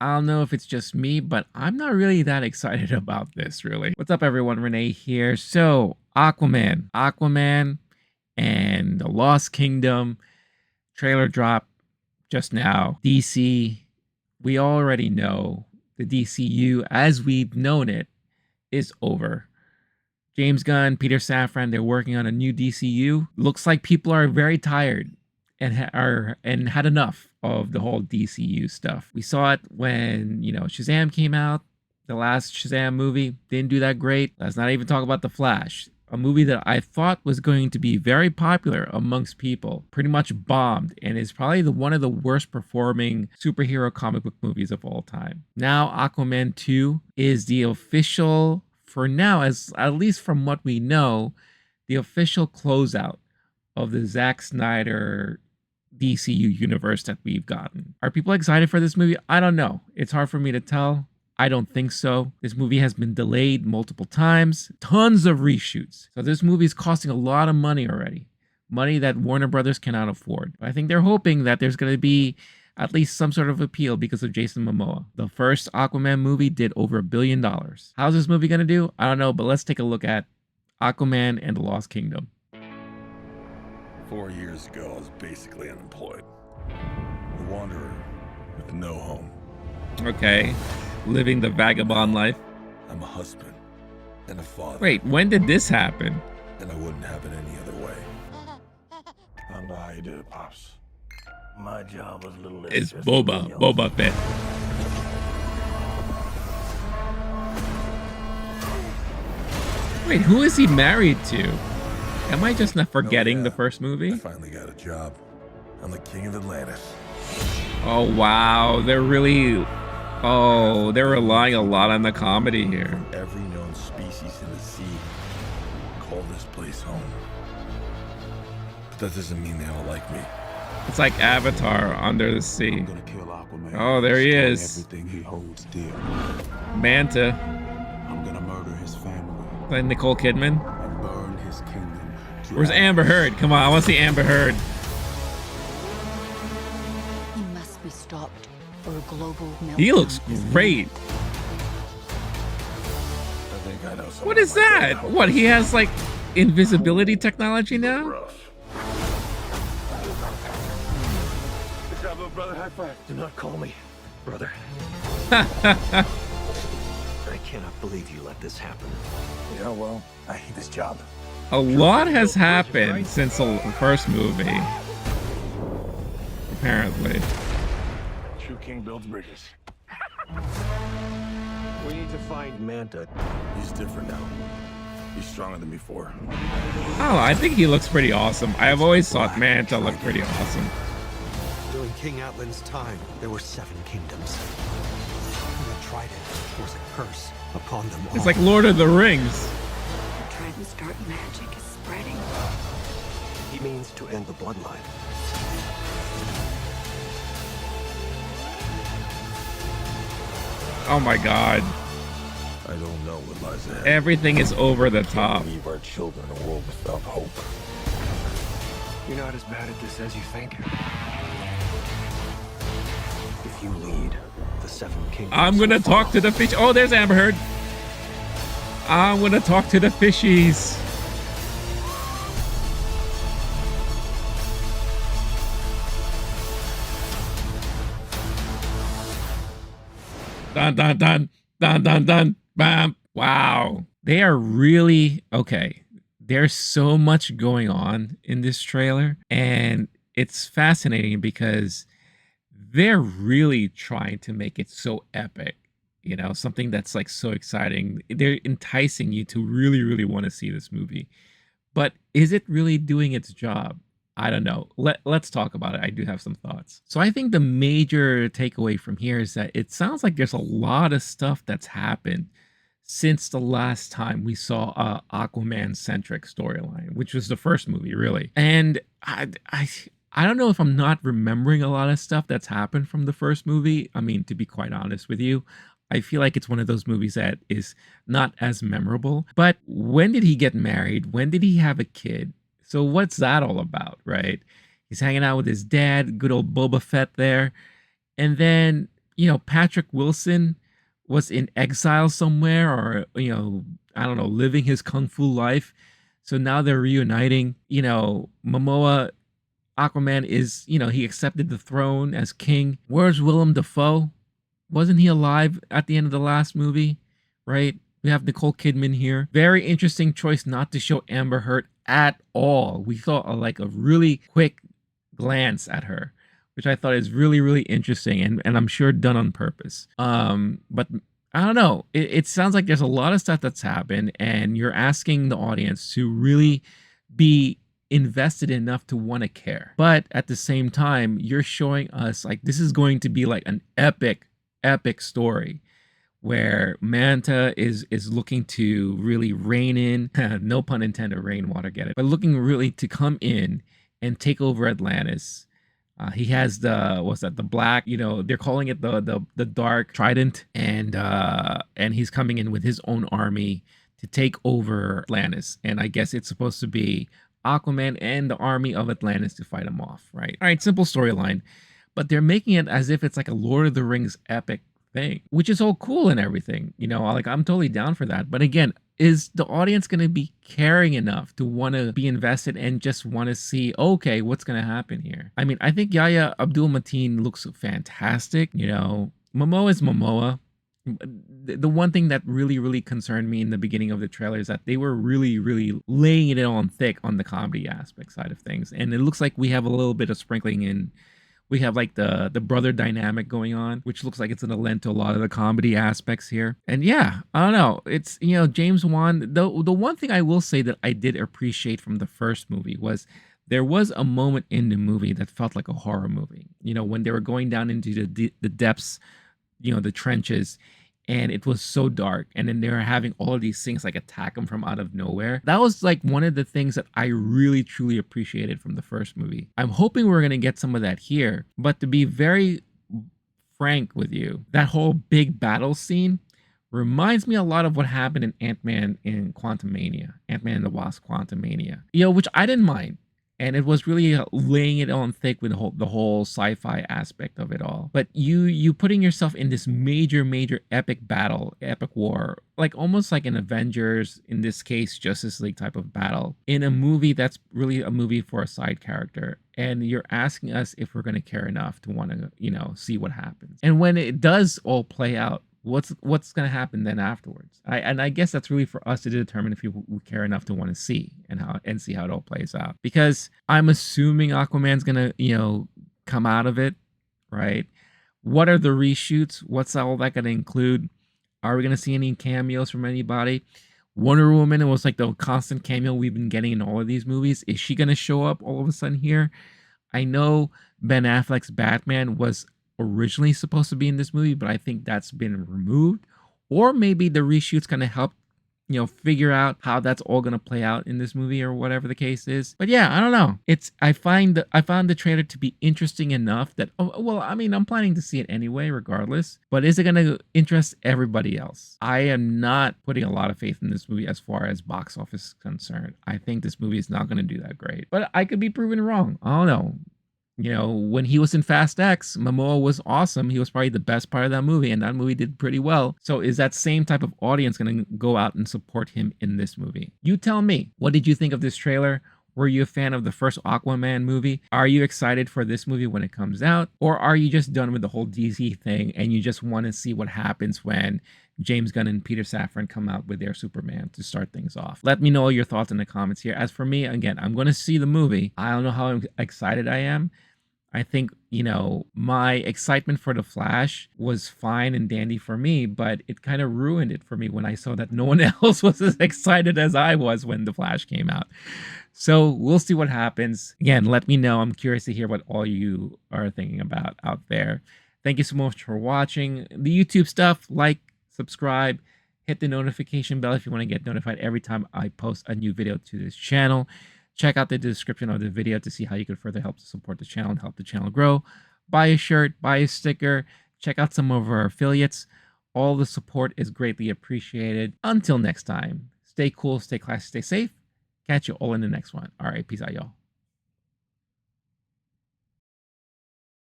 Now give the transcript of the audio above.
I don't know if it's just me, but I'm not really that excited about this, really. What's up, everyone? Renee here. So, Aquaman and the Lost Kingdom trailer drop just now. DC, we already know the DCU as we've known it is over. James Gunn, Peter Safran, they're working on a new DCU. Looks like people are very tired and had enough of the whole DCU stuff. We saw it when, Shazam came out. The last Shazam movie didn't do that great. Let's not even talk about The Flash, a movie that I thought was going to be very popular amongst people, pretty much bombed, and is probably one of the worst performing superhero comic book movies of all time. Now Aquaman 2 is the official, for now, as at least from what we know, the official closeout of the Zack Snyder DCU universe that we've gotten. Are people excited for this movie? I don't know. It's hard for me to tell. I don't think so. This movie has been delayed multiple times, tons of reshoots. So this movie is costing a lot of money already, money that Warner Brothers cannot afford. I think they're hoping that there's going to be at least some sort of appeal because of Jason Momoa. The first Aquaman movie did over $1 billion. How's this movie going to do? I don't know, but let's take a look at Aquaman and the Lost Kingdom. 4 years ago, I was basically unemployed. A wanderer with no home. Okay, living the vagabond life. I'm a husband and a father. Wait, when did this happen? And I wouldn't have it any other way. I don't know how you did it, Pops. My job was a little less. It's Boba Fett. Wait, who is he married to? Am I just not forgetting the first movie? I finally got a job. I'm the King of Atlantis. Oh, wow. They're relying a lot on the comedy here. From every known species in the sea. Call this place home. But that doesn't mean they all like me. It's like Avatar under the sea. I'm gonna kill Aquaman. Oh, there he is. Everything he holds dear. Manta. I'm gonna murder his family. Like Nicole Kidman. And burn his kingdom. Where's Amber Heard? Come on, I want to see Amber Heard. He must be stopped or a global meltdown. He looks great. I think I know something. What is that? What, he has like invisibility technology now? Good job, little brother. High five. Do not call me brother. I cannot believe you let this happen. Yeah, well, I hate this job. A lot has happened since the first movie. Apparently. True king builds bridges. We need to find Manta. He's different now. He's stronger than before. Oh, I think he looks pretty awesome. I've always thought Manta looked pretty awesome. During King Atlantis' time, there were 7 kingdoms. The Trident was a curse upon them all. It's like Lord of the Rings. Trident's dark magic is spreading. He means to end the bloodline. Oh my god. I don't know what lies ahead. Everything is over the Can't top. leave our children a world without hope. You're not as bad at this as you think. If you lead the 7 kingdoms... I'm gonna talk to the fish. Oh, there's Amber Heard. I'm gonna talk to the fishies. Dun dun dun dun dun dun bam. Wow. They are really okay. There's so much going on in this trailer, and it's fascinating because they're really trying to make it so epic. Something that's like so exciting. They're enticing you to really, really want to see this movie. But is it really doing its job? I don't know. Let's talk about it. I do have some thoughts. So I think the major takeaway from here is that it sounds like there's a lot of stuff that's happened since the last time we saw a Aquaman-centric storyline, which was the first movie, really. And I don't know if I'm not remembering a lot of stuff that's happened from the first movie. I mean, to be quite honest with you, I feel like it's one of those movies that is not as memorable. But when did he get married? When did he have a kid? So what's that all about, right? He's hanging out with his dad, good old Boba Fett there. And then, Patrick Wilson was in exile somewhere, or, I don't know, living his kung fu life. So now they're reuniting. Momoa, Aquaman is, he accepted the throne as king. Where's Willem Dafoe? Wasn't he alive at the end of the last movie? Right? We have Nicole Kidman here. Very interesting choice not to show Amber Heard at all. We saw a really quick glance at her, which I thought is really, really interesting, and I'm sure done on purpose. But I don't know. It sounds like there's a lot of stuff that's happened, and you're asking the audience to really be invested enough to want to care. But at the same time, you're showing us this is going to be an epic story where Manta is looking to really rein in, no pun intended, rainwater, get it, but looking really to come in and take over Atlantis. He has the black, they're calling it the Dark Trident, and he's coming in with his own army to take over Atlantis. And I guess it's supposed to be Aquaman and the army of Atlantis to fight him off, right? All right, simple storyline, but they're making it as if it's like a Lord of the Rings epic thing, which is all cool and everything, I'm totally down for that. But again, is the audience going to be caring enough to want to be invested and just want to see, okay, what's going to happen here? I mean, I think Yahya Abdul-Mateen looks fantastic. Momoa is Momoa. The one thing that really concerned me in the beginning of the trailer is that they were really laying it on thick on the comedy aspect side of things, and it looks like we have a little bit of sprinkling in. We have the brother dynamic going on, which looks like it's going to lend to a lot of the comedy aspects here. And yeah, I don't know. It's, James Wan. The one thing I will say that I did appreciate from the first movie was there was a moment in the movie that felt like a horror movie. When they were going down into the depths, the trenches, and it was so dark, and then they were having all of these things attack them from out of nowhere. That was one of the things that I really truly appreciated from the first movie. I'm hoping we're going to get some of that here, but to be very frank with you, that whole big battle scene reminds me a lot of what happened in Ant-Man in Quantumania, Ant-Man and the Wasp Quantumania, which I didn't mind. And it was really laying it on thick with the whole sci-fi aspect of it all. But you putting yourself in this major epic battle, epic war, almost like an Avengers, in this case Justice League type of battle, in a movie that's really a movie for a side character. And you're asking us if we're going to care enough to want to, see what happens. And when it does all play out, what's going to happen then afterwards? I guess that's really for us to determine if we care enough to want to see and see how it all plays out. Because I'm assuming Aquaman's going to, come out of it, right? What are the reshoots? What's all that going to include? Are we going to see any cameos from anybody? Wonder Woman, it was the constant cameo we've been getting in all of these movies. Is she going to show up all of a sudden here? I know Ben Affleck's Batman was originally supposed to be in this movie, but I think that's been removed. Or maybe the reshoot's going to help, figure out how that's all going to play out in this movie, or whatever the case is. But yeah, I don't know. I found the trailer to be interesting enough that, I'm planning to see it anyway, regardless. But is it going to interest everybody else? I am not putting a lot of faith in this movie as far as box office is concerned. I think this movie is not going to do that great. But I could be proven wrong. I don't know. When he was in Fast X, Momoa was awesome. He was probably the best part of that movie, and that movie did pretty well. So is that same type of audience going to go out and support him in this movie? You tell me. What did you think of this trailer? Were you a fan of the first Aquaman movie? Are you excited for this movie when it comes out? Or are you just done with the whole DC thing and you just want to see what happens when James Gunn and Peter Safran come out with their Superman to start things off? Let me know your thoughts in the comments here. As for me, again, I'm going to see the movie. I don't know how excited I am. I think, my excitement for The Flash was fine and dandy for me, but it kind of ruined it for me when I saw that no one else was as excited as I was when The Flash came out. So we'll see what happens. Again, let me know. I'm curious to hear what all you are thinking about out there. Thank you so much for watching the YouTube stuff. Like, subscribe, hit the notification bell if you want to get notified every time I post a new video to this channel. Check out the description of the video to see how you can further help to support the channel and help the channel grow. Buy a shirt, buy a sticker, check out some of our affiliates. All the support is greatly appreciated. Until next time, stay cool, stay classy, stay safe. Catch you all in the next one. All right, peace out, y'all.